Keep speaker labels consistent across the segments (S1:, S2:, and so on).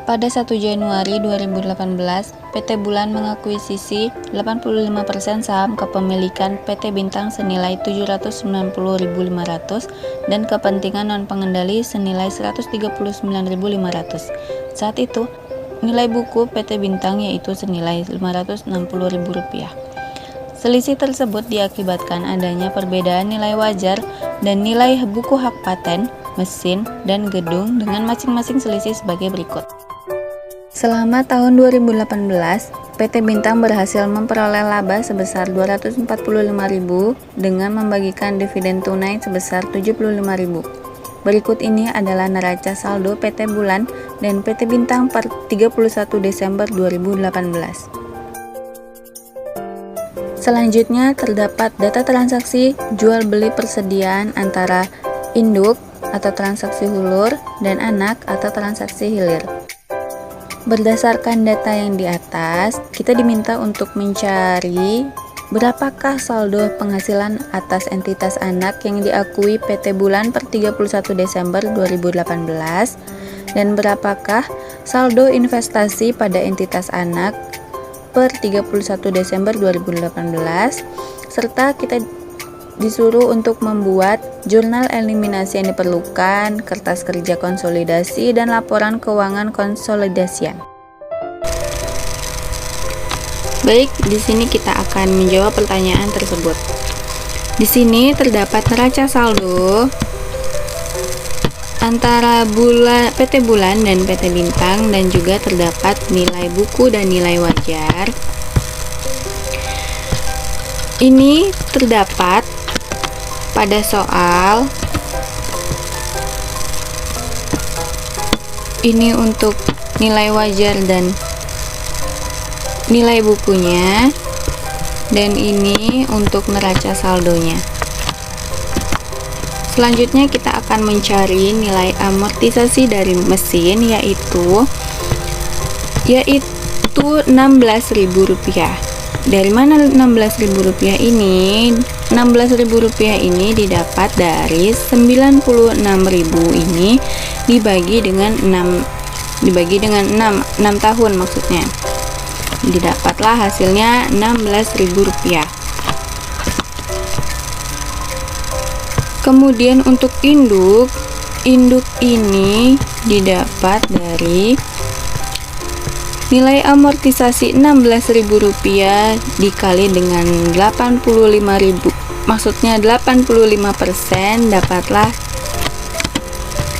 S1: Pada 1 Januari 2018, PT Bulan mengakuisisi 85% saham kepemilikan PT Bintang senilai 790.500 dan kepentingan non-pengendali senilai 139.500. Saat itu, nilai buku PT Bintang yaitu senilai Rp560.000. Selisih tersebut diakibatkan adanya perbedaan nilai wajar dan nilai buku hak paten, mesin, dan gedung dengan masing-masing selisih sebagai berikut. Selama tahun 2018, PT Bintang berhasil memperoleh laba sebesar Rp245.000 dengan membagikan dividen tunai sebesar Rp75.000. Berikut ini adalah neraca saldo PT Bulan dan PT Bintang per 31 Desember 2018. Selanjutnya terdapat data transaksi jual beli persediaan antara induk atau transaksi hulur dan anak atau transaksi hilir. Berdasarkan data yang di atas, kita diminta untuk mencari berapakah saldo penghasilan atas entitas anak yang diakui PT Bulan per 31 Desember 2018 dan berapakah saldo investasi pada entitas anak per 31 Desember 2018, serta kita disuruh untuk membuat jurnal eliminasi yang diperlukan, kertas kerja konsolidasi, dan laporan keuangan konsolidasian. Baik, di sini kita akan menjawab pertanyaan tersebut. Di sini terdapat neraca saldo antara PT Bulan dan PT Bintang dan juga terdapat nilai buku dan nilai wajar. Ini terdapat pada soal ini untuk nilai wajar dan nilai bukunya, dan ini untuk neraca saldonya. Selanjutnya kita akan mencari nilai amortisasi dari mesin yaitu Rp16.000. Dari mana Rp16.000 ini? Rp16.000 ini didapat dari Rp96.000 ini dibagi dengan 6 tahun maksudnya. Didapatlah hasilnya Rp16.000. Kemudian untuk induk ini didapat dari nilai amortisasi Rp16.000 dikali dengan 85.000, maksudnya 85%, dapatlah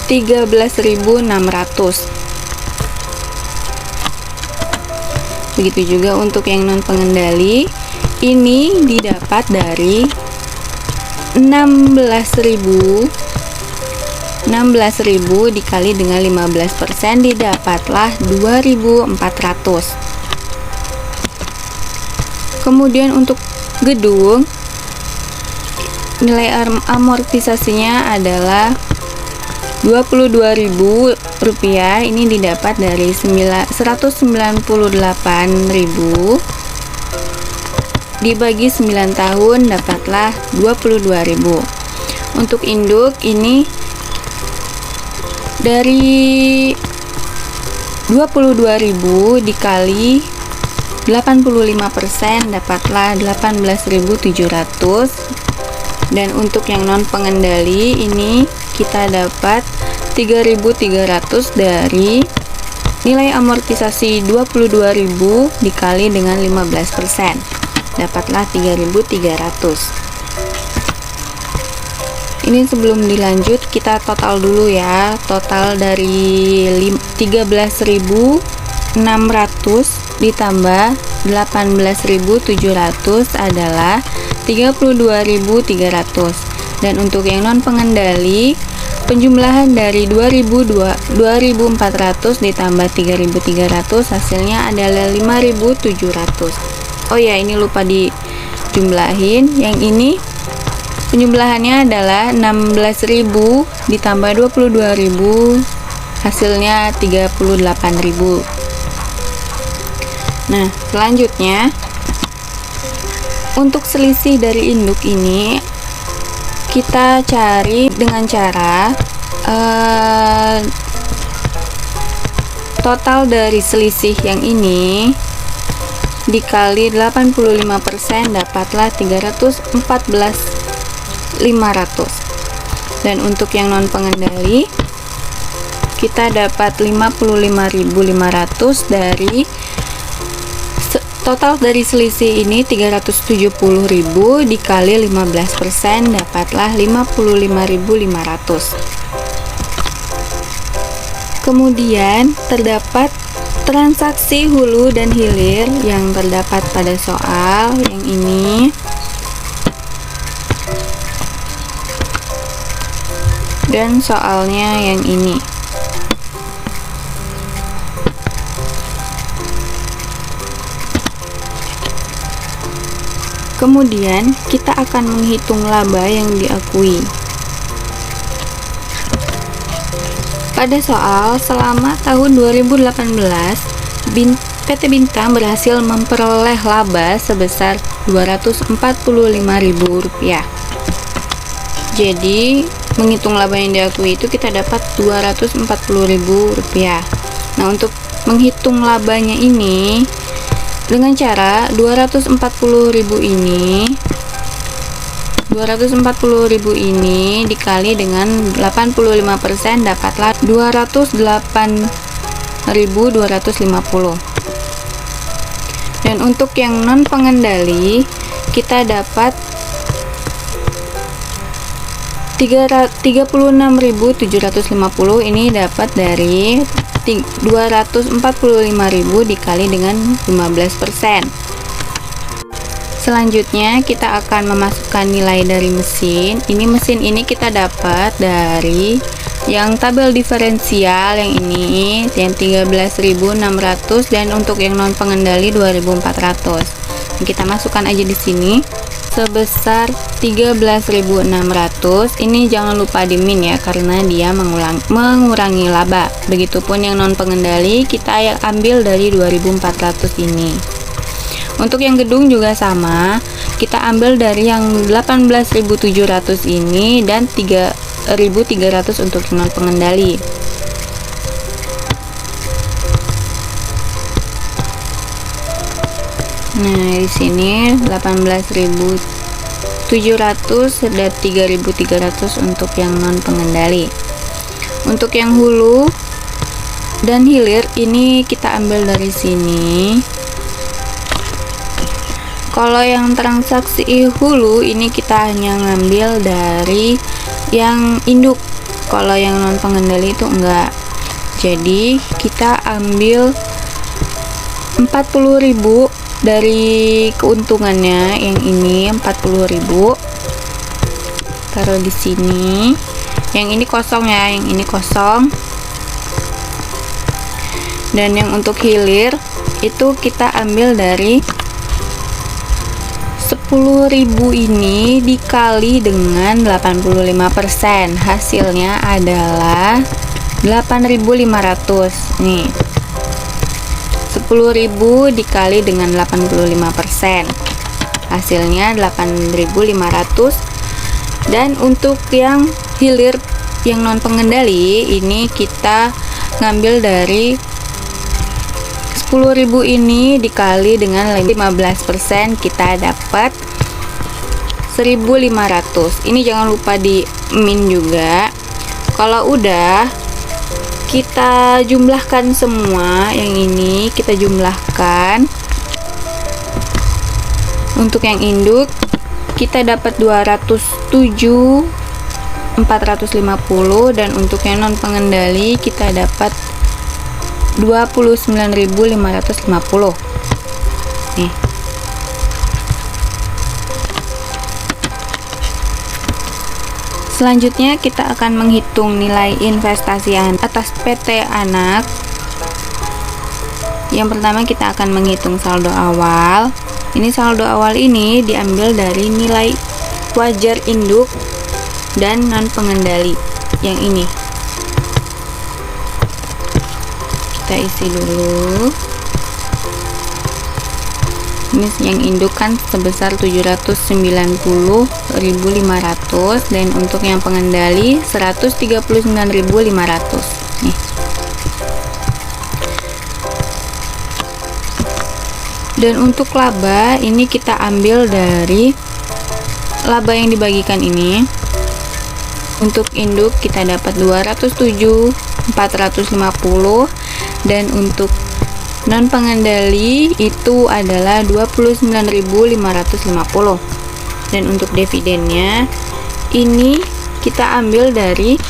S1: 13.600. Begitu juga untuk yang non pengendali, ini didapat dari 16.000 dikali dengan 15%, didapatlah 2.400. Kemudian untuk gedung, nilai amortisasinya adalah Rp22.000. Ini didapat dari 198.000 dibagi 9 tahun, dapatlah 22.000. Untuk induk ini dari 22.000 dikali 85%, dapatlah 18.700. Dan untuk yang non pengendali ini kita dapat 3.300 dari nilai amortisasi 22.000 dikali dengan 15%, dapatlah 3.300. Ini sebelum dilanjut kita total dulu ya. Total dari 13.600 ditambah 18.700 adalah 32.300. Dan untuk yang non pengendali, penjumlahan dari 2.400 ditambah 3.300 hasilnya adalah 5.700. Oh ya, ini lupa dijumlahin. Yang ini penjumlahannya adalah 16.000 ditambah 22.000, hasilnya 38.000. Nah, selanjutnya untuk selisih dari induk ini kita cari dengan cara total dari selisih yang ini dikali 85% dapatlah 314.500. Dan untuk yang non pengendali kita dapat 55.500 dari total dari selisih ini 370.000 dikali 15% dapatlah 55.500. Kemudian terdapat transaksi hulu dan hilir yang terdapat pada soal yang ini. Dan soalnya yang ini. Kemudian kita akan menghitung laba yang diakui. Pada soal selama tahun 2018, PT Bintang berhasil memperoleh laba sebesar Rp245.000. Jadi, menghitung laba yang diakui itu kita dapat Rp240.000. Nah, untuk menghitung labanya ini dengan cara 240.000 ini dikali dengan 85% dapatlah 208.250. Dan untuk yang non pengendali kita dapat 36.750. Ini dapat dari 245.000 dikali dengan 15%. Selanjutnya kita akan memasukkan nilai dari mesin. Mesin ini kita dapat dari yang tabel diferensial yang ini yang 13.600 dan untuk yang non pengendali 2.400. Kita masukkan aja di sini sebesar 13.600. Ini jangan lupa di min ya karena dia mengurangi laba. Begitupun yang non pengendali kita ambil dari 2.400 ini. Untuk yang gedung juga sama, kita ambil dari yang 18.700 ini dan 3.300 untuk non pengendali. Nah, di sini 18.700 dan 3.300 untuk yang non pengendali. Untuk yang hulu dan hilir ini kita ambil dari sini. Kalau yang transaksi hulu ini kita hanya ngambil dari yang induk. Kalau yang non pengendali itu enggak. Jadi kita ambil 40.000 dari keuntungannya yang ini 40.000. Taruh di sini. Yang ini kosong ya, yang ini kosong. Dan yang untuk hilir itu kita ambil dari 10.000 ini dikali dengan 85%. Hasilnya adalah 8.500. Nih. 10.000 dikali dengan 85%. Hasilnya 8.500. Dan untuk yang hilir yang non pengendali ini kita ngambil dari 10.000 ini dikali dengan 15% kita dapat 1.500. Ini jangan lupa di min juga. Kalau udah kita jumlahkan semua, yang ini kita jumlahkan. Untuk yang induk kita dapat 207.450 dan untuk yang non pengendali kita dapat 29.550. Nih. Selanjutnya kita akan menghitung nilai investasi atas PT Anak. Yang pertama kita akan menghitung saldo awal. Ini saldo awal ini diambil dari nilai wajar induk dan non pengendali. Yang ini kita isi dulu. Ini yang induk kan sebesar 790.500 dan untuk yang pengendali 139.500 nih. Dan untuk laba ini kita ambil dari laba yang dibagikan ini. Untuk induk kita dapat 207.450, dan untuk non pengendali itu adalah 29.550. Dan untuk dividennya ini kita ambil dari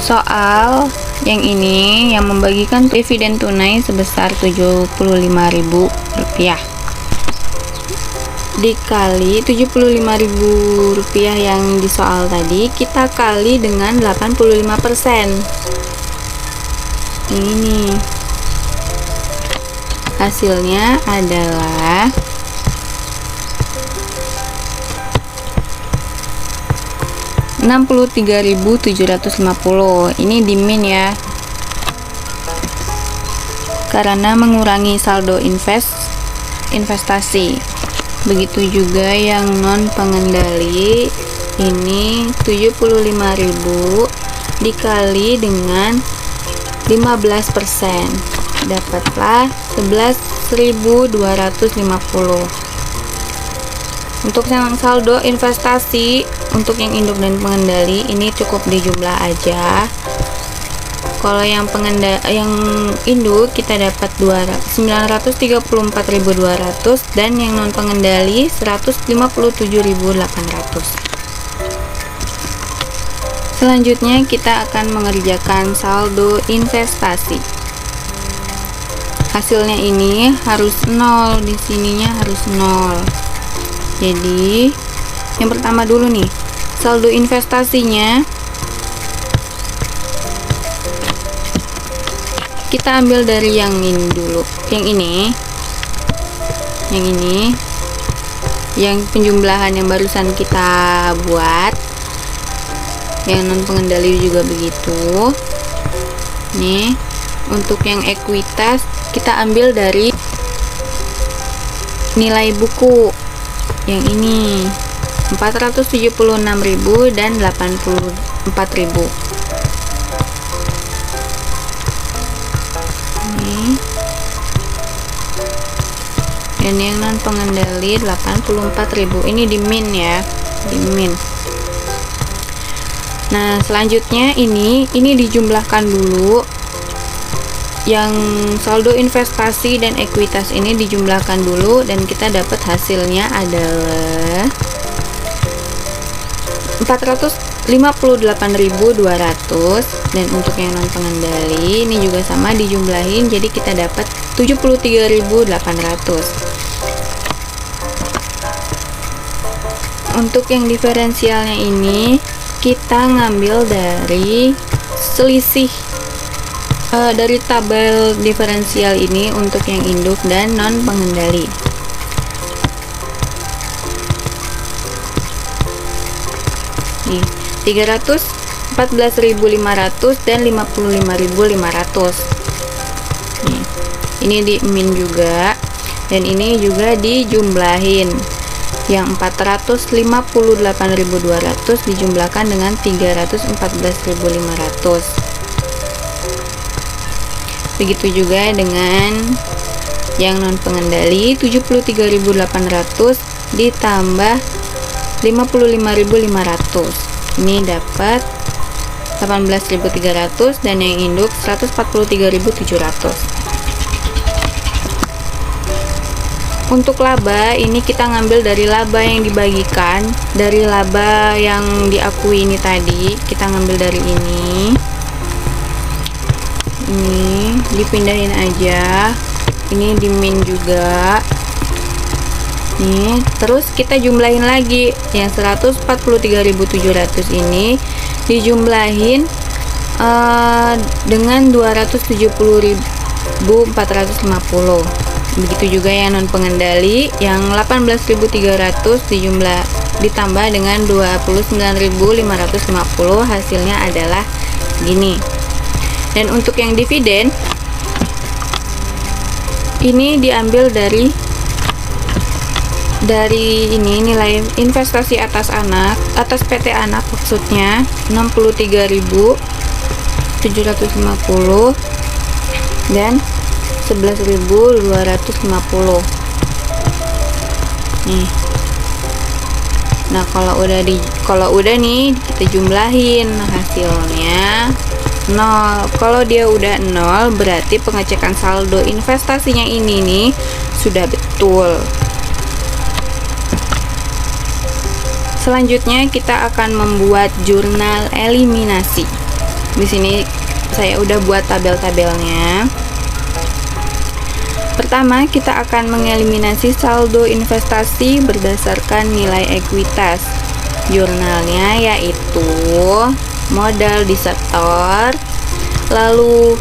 S1: soal yang ini yang membagikan dividen tunai sebesar Rp75.000 dikali Rp75.000 yang di soal tadi, kita kali dengan 85%. Ini hasilnya adalah Rp63.750. Ini di min ya, karena mengurangi saldo investasi. Begitu juga yang non pengendali, ini 75.000 dikali dengan 15%, dapatlah 11.250. Untuk yang saldo investasi untuk yang induk dan pengendali ini cukup dijumlah aja. Kalau yang induk kita dapat 934.200, dan yang non pengendali 157.800. Selanjutnya kita akan mengerjakan saldo investasi. Hasilnya ini harus 0, di sininya harus 0. Jadi yang pertama dulu nih, saldo investasinya kita ambil dari yang ini dulu, yang penjumlahan yang barusan kita buat, yang non pengendali juga begitu. Nih, untuk yang ekuitas kita ambil dari nilai buku yang ini 476.000 dan 84.000. Dan yang non pengendali 84.000. Ini di min ya, di min. Nah, selanjutnya ini dijumlahkan dulu. Yang saldo investasi dan ekuitas ini dijumlahkan dulu, dan kita dapat hasilnya adalah 458.200. Dan untuk yang non pengendali ini juga sama dijumlahin, jadi kita dapat 73.800. Untuk yang diferensialnya ini kita ngambil dari selisih dari tabel diferensial ini untuk yang induk dan non pengendali. Nih, 314.500 dan 55.500. Nih, ini di min juga, dan ini juga dijumlahin. Yang 458.200 dijumlahkan dengan 314.500. Begitu juga dengan yang non pengendali, 73.800 ditambah 55.500. Ini dapat 18.300, dan yang induk 143.700. Untuk laba ini kita ngambil dari laba yang dibagikan, dari laba yang diakui ini tadi, kita ngambil dari ini dipindahin aja, ini di min juga nih. Terus kita jumlahin lagi, yang 143.700 ini dijumlahin dengan 270.450. Begitu juga yang non pengendali, yang 18.300 ditambah dengan 29.550, hasilnya adalah gini. Dan untuk yang dividen ini diambil dari ini nilai investasi atas PT anak, maksudnya 63.750 dan 11.250 nih. Nah, kalau udah nih kita jumlahin hasilnya 0. Kalau dia udah 0 berarti pengecekan saldo investasinya ini nih sudah betul. Selanjutnya kita akan membuat jurnal eliminasi. Di sini saya udah buat tabel-tabelnya. Pertama, kita akan mengeliminasi saldo investasi berdasarkan nilai ekuitas. Jurnalnya yaitu modal disetor, lalu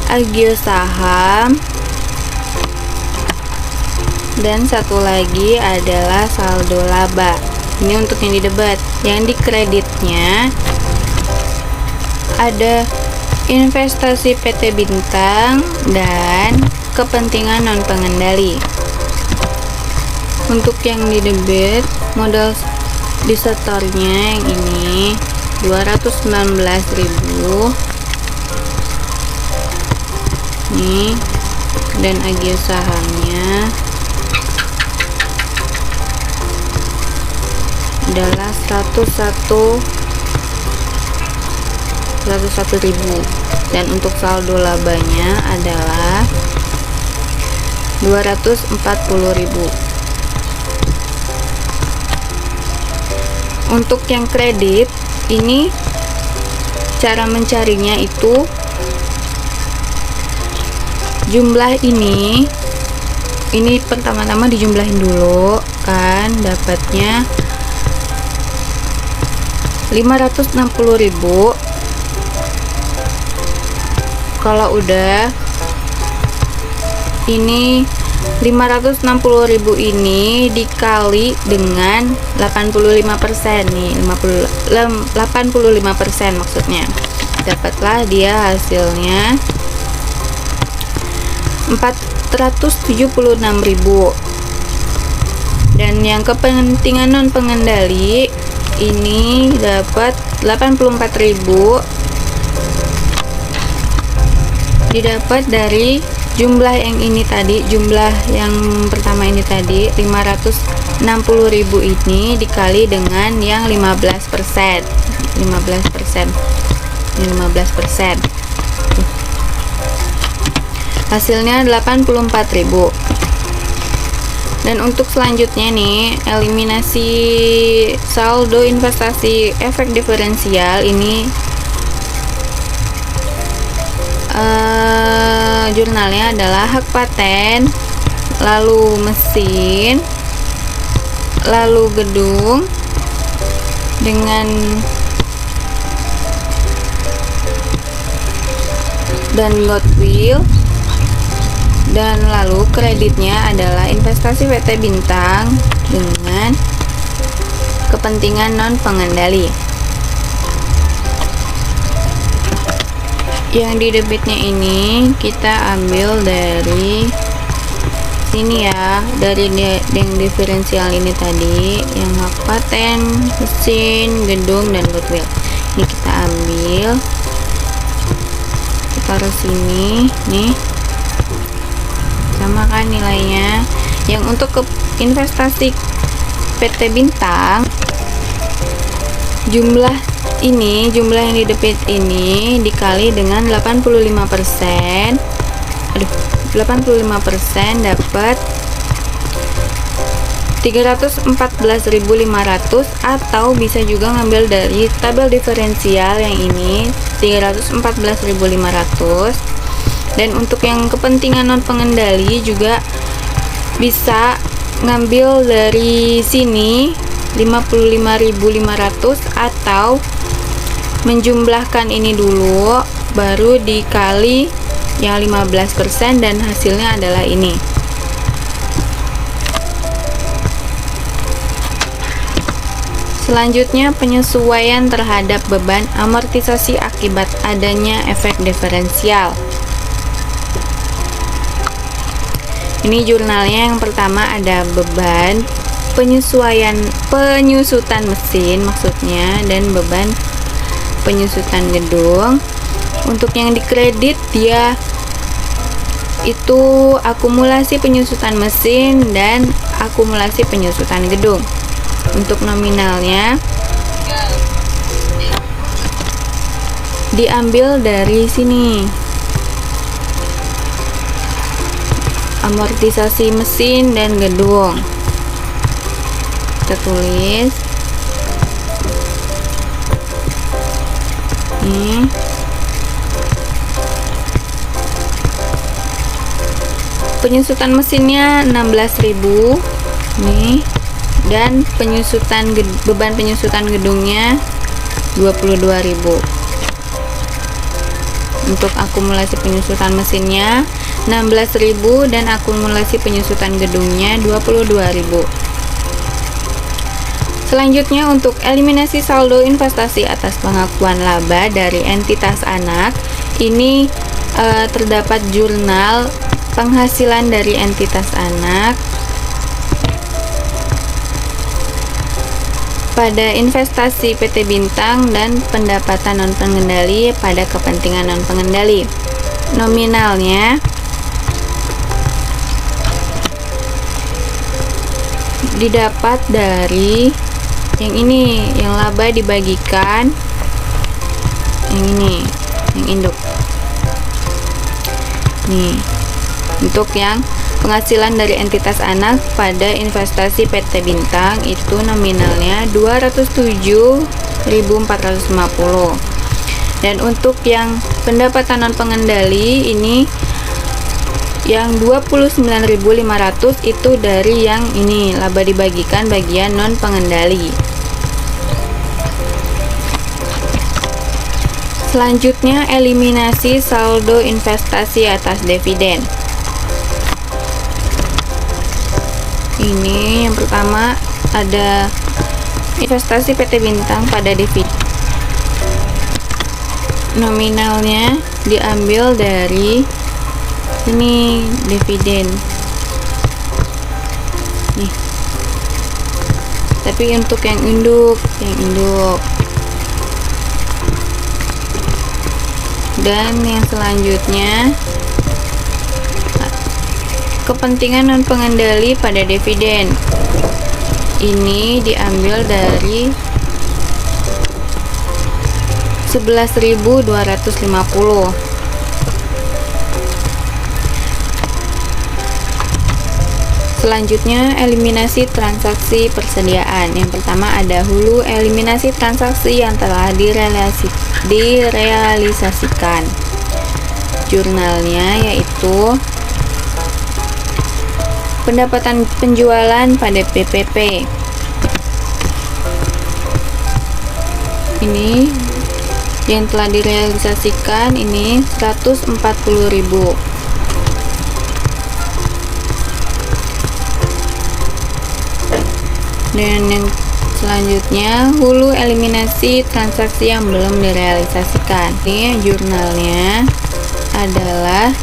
S1: agio saham, dan satu lagi adalah saldo laba. Ini untuk yang di debit. Yang di kreditnya ada investasi PT Bintang dan kepentingan non pengendali. Untuk yang di debit, modal disetornya yang ini 219.000 nih, dan agio sahamnya adalah 101.000, dan untuk saldo labanya adalah 240.000. Untuk yang kredit ini cara mencarinya itu jumlah ini pertama-tama dijumlahin dulu kan, dapatnya 560.000. Kalau udah ini 560.000 ini dikali dengan 85% nih, 85% maksudnya, dapatlah dia hasilnya 476.000. Dan yang kepentingan non pengendali ini dapat 84.000, didapat dari jumlah yang ini tadi, jumlah yang pertama ini tadi 560.000 ini dikali dengan yang 15%. Hasilnya 84.000. Dan untuk selanjutnya nih, eliminasi saldo investasi efek diferensial ini jurnalnya adalah hak paten, lalu mesin, lalu gedung dengan dan Goodwill, dan lalu kreditnya adalah investasi PT Bintang dengan kepentingan non pengendali. Yang di debitnya ini kita ambil dari sini ya, dari yang diferensial ini tadi, yang hak paten, mesin, gedung, dan Goodwill. Ini kita ambil, kita taruh sini nih, sama kan nilainya. Yang untuk ke investasi PT Bintang, jumlah yang di debit ini dikali dengan 85%, 85% dapat 314.500, atau bisa juga ngambil dari tabel diferensial yang ini 314.500. Dan untuk yang kepentingan non pengendali juga bisa ngambil dari sini 55.500, atau menjumlahkan ini dulu baru dikali yang 15%, dan hasilnya adalah ini. Selanjutnya, penyesuaian terhadap beban amortisasi akibat adanya efek diferensial. Ini jurnalnya. Yang pertama ada beban penyusutan mesin maksudnya, dan beban penyusutan gedung. Untuk yang dikredit dia yaitu akumulasi penyusutan mesin dan akumulasi penyusutan gedung. Untuk nominalnya diambil dari sini. Amortisasi mesin dan gedung. Kita tulis. Nih. Penyusutan mesinnya 16.000 nih, dan beban penyusutan gedungnya 22.000. Untuk akumulasi penyusutan mesinnya 16.000 dan akumulasi penyusutan gedungnya 22.000. Selanjutnya, untuk eliminasi saldo investasi atas pengakuan laba dari entitas anak, ini terdapat jurnal penghasilan dari entitas anak pada investasi PT Bintang dan pendapatan non-pengendali pada kepentingan non-pengendali. Nominalnya didapat dari yang ini, yang laba dibagikan yang ini, yang induk. Nih, untuk yang penghasilan dari entitas anak pada investasi PT Bintang itu nominalnya 207.450. Dan untuk yang pendapatan non pengendali ini yang 29.500 itu dari yang ini, laba dibagikan bagian non pengendali. Selanjutnya, eliminasi saldo investasi atas dividen. Ini yang pertama ada investasi PT Bintang pada dividen. Nominalnya diambil dari ini, dividen. Nih. Tapi untuk yang induk. Dan yang selanjutnya kepentingan non pengendali pada dividen. Ini diambil dari 11.250. Selanjutnya, eliminasi transaksi persediaan. Yang pertama ada hulu eliminasi transaksi yang telah direalisasikan. Jurnalnya yaitu pendapatan penjualan pada PPP. Ini yang telah direalisasikan ini 140.000. Dan yang selanjutnya hulu eliminasi transaksi yang belum direalisasikan. Ini jurnalnya adalah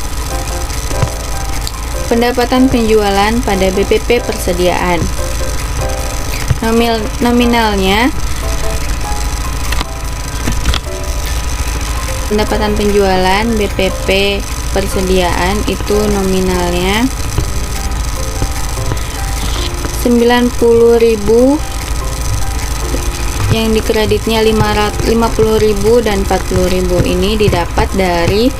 S1: pendapatan penjualan pada BPP persediaan. Nominalnya pendapatan penjualan BPP persediaan itu nominalnya 90.000, yang dikreditnya 50.000 dan 40.000. Ini didapat dari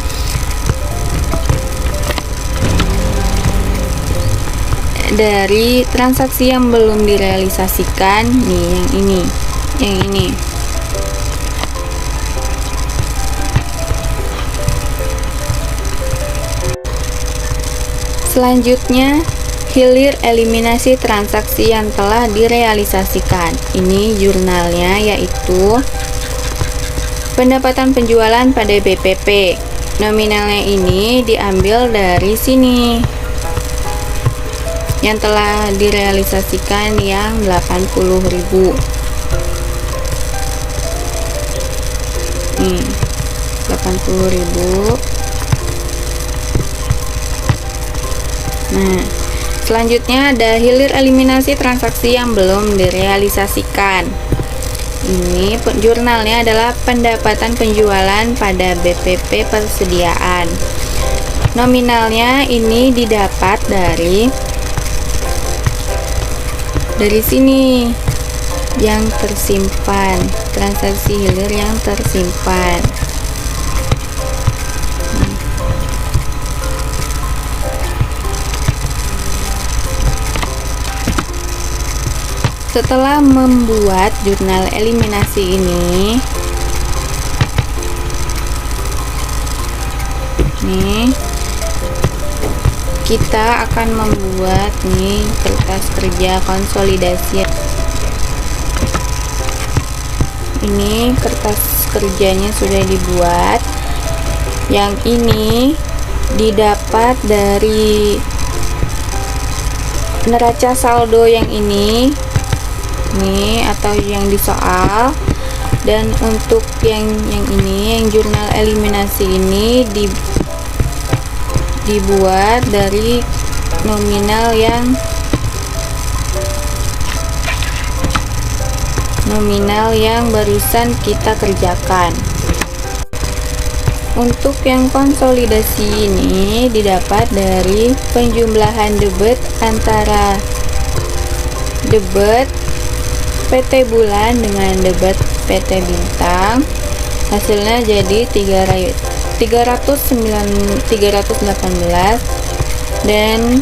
S1: transaksi yang belum direalisasikan nih, yang ini. Selanjutnya, hilir eliminasi transaksi yang telah direalisasikan. Ini jurnalnya yaitu pendapatan penjualan pada BPP. Nominalnya ini diambil dari sini, yang telah direalisasikan yang 80.000. Nih, 80.000. Nah, selanjutnya ada hilir eliminasi transaksi yang belum direalisasikan. Ini jurnalnya adalah pendapatan penjualan pada BPP persediaan. Nominalnya ini didapat dari sini yang tersimpan, transaksi hilir yang tersimpan. Setelah membuat jurnal eliminasi ini, kita akan membuat kertas kerja konsolidasi. Ini kertas kerjanya sudah dibuat. Yang ini didapat dari neraca saldo yang ini atau yang di soal. Dan untuk yang ini, yang jurnal eliminasi ini dibuat dari nominal yang barusan kita kerjakan. Untuk yang konsolidasi ini didapat dari penjumlahan debit antara debit PT Bulan dengan debit PT Bintang. Hasilnya jadi 318, dan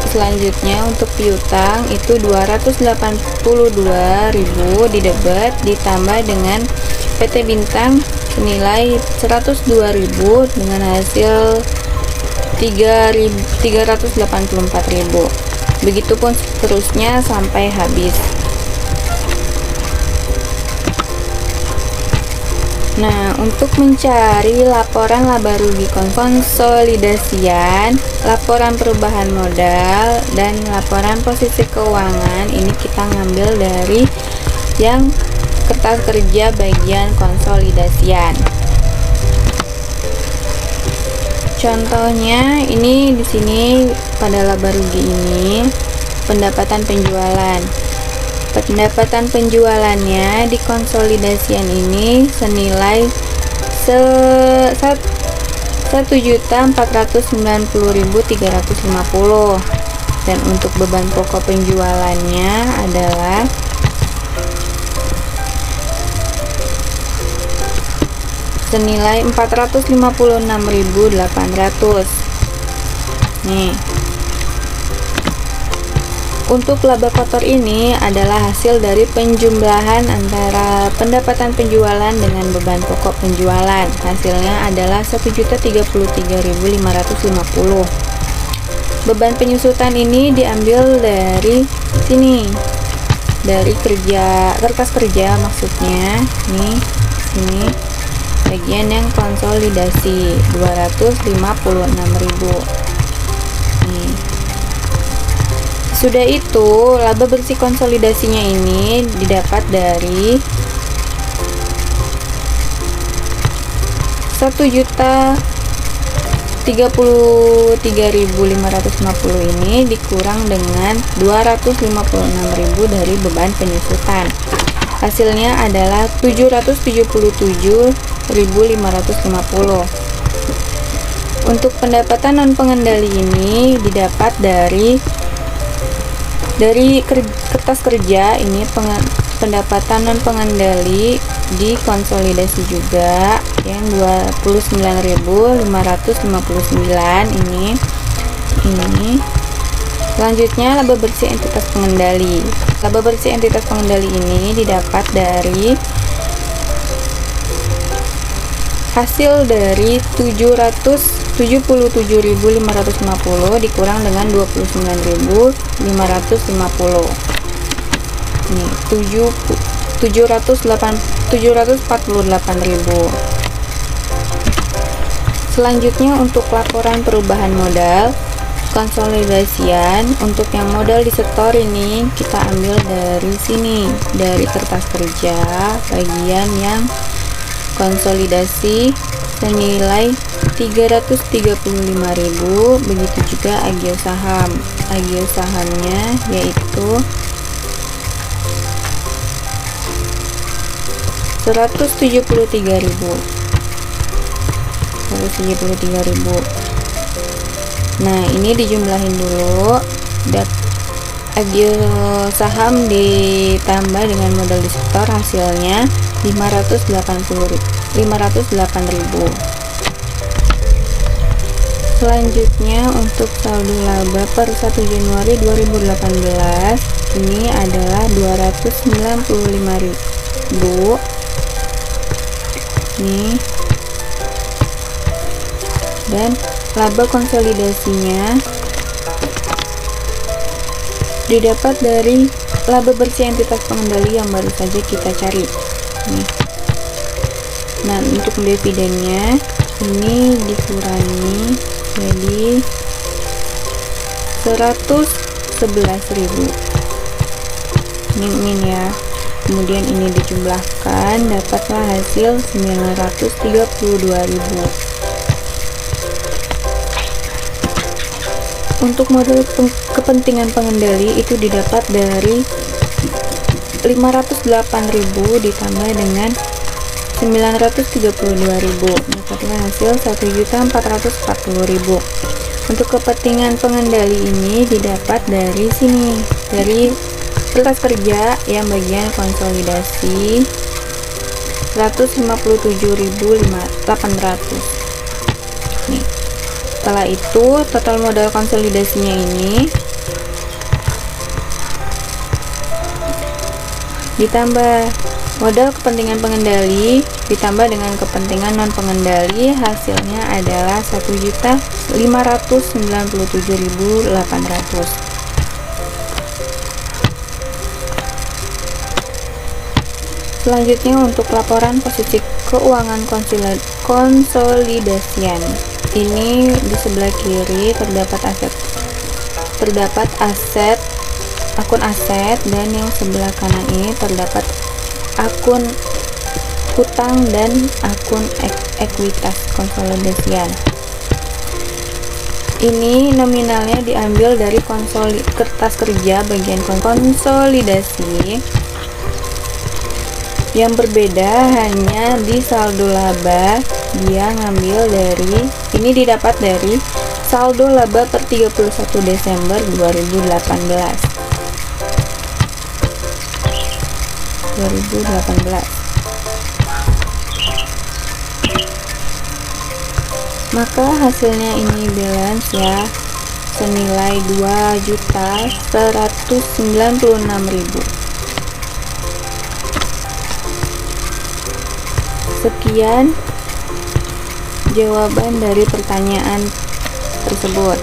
S1: selanjutnya untuk piutang itu 282.000 di debit ditambah dengan PT Bintang senilai 102.000 dengan hasil 384.000. Begitupun seterusnya sampai habis. Nah, untuk mencari laporan laba rugi konsolidasian, laporan perubahan modal, dan laporan posisi keuangan, ini kita ngambil dari yang kertas kerja bagian konsolidasian. Contohnya ini di sini pada laba rugi ini pendapatan penjualan. Pendapatan penjualannya di konsolidasian ini senilai 1.490.350, dan untuk beban pokok penjualannya adalah senilai 456.800. Nih, untuk laba kotor ini adalah hasil dari penjumlahan antara pendapatan penjualan dengan beban pokok penjualan. Hasilnya adalah 1.033.550. Beban penyusutan ini diambil dari sini, dari kertas kerja maksudnya. Nih, sini bagian yang konsolidasi 256.000. Nih. Sudah itu, laba bersih konsolidasinya ini didapat dari 1.033.550 ini dikurang dengan 256.000 dari beban penyusutan. Hasilnya adalah 777.550. Untuk pendapatan non pengendali ini didapat dari kertas kerja ini, pendapatan non pengendali di konsolidasi juga yang 29.559 ini. Selanjutnya laba bersih entitas pengendali. Laba bersih entitas pengendali ini didapat dari hasil dari 777.550 dikurang dengan 29.550. Ini 748.000. Selanjutnya untuk laporan perubahan modal konsolidasian, untuk yang modal disetor ini kita ambil dari sini, dari kertas kerja bagian yang konsolidasi senilai 335.000. Begitu juga agio saham. Agio sahamnya yaitu 173.000. 173.000. Nah, ini dijumlahin dulu. Saham ditambah dengan modal disetor, hasilnya 508.000. Selanjutnya untuk saldo laba per 1 Januari 2018 ini adalah 295.000. Nih. Dan laba konsolidasinya didapat dari laba bersih entitas pengendali yang baru saja kita cari. Nih. Nah, untuk dividennya ini dikurangi jadi 111.000. Min ya. Kemudian ini dijumlahkan, dapatlah hasil 932.000. Untuk modal kepentingan pengendali itu didapat dari 508.000 ditambah dengan 932.000, dapatlah hasil 1.440.000. Untuk kepentingan pengendali ini didapat dari sini, dari kertas kerja yang bagian konsolidasi 157.800. Nih. Setelah itu total modal konsolidasinya ini ditambah modal kepentingan pengendali ditambah dengan kepentingan non pengendali, hasilnya adalah 1.597.800. Selanjutnya untuk laporan posisi keuangan konsolidasian. Ini di sebelah kiri terdapat akun aset, dan yang sebelah kanan ini terdapat akun hutang dan akun ekuitas konsolidasian. Ini nominalnya diambil dari kertas kerja bagian konsolidasi. Yang berbeda hanya di saldo laba, dia ngambil dari ini didapat dari saldo laba per 31 Desember 2018. Maka hasilnya ini balance ya, senilai 2.196.000. Sekian jawaban dari pertanyaan tersebut.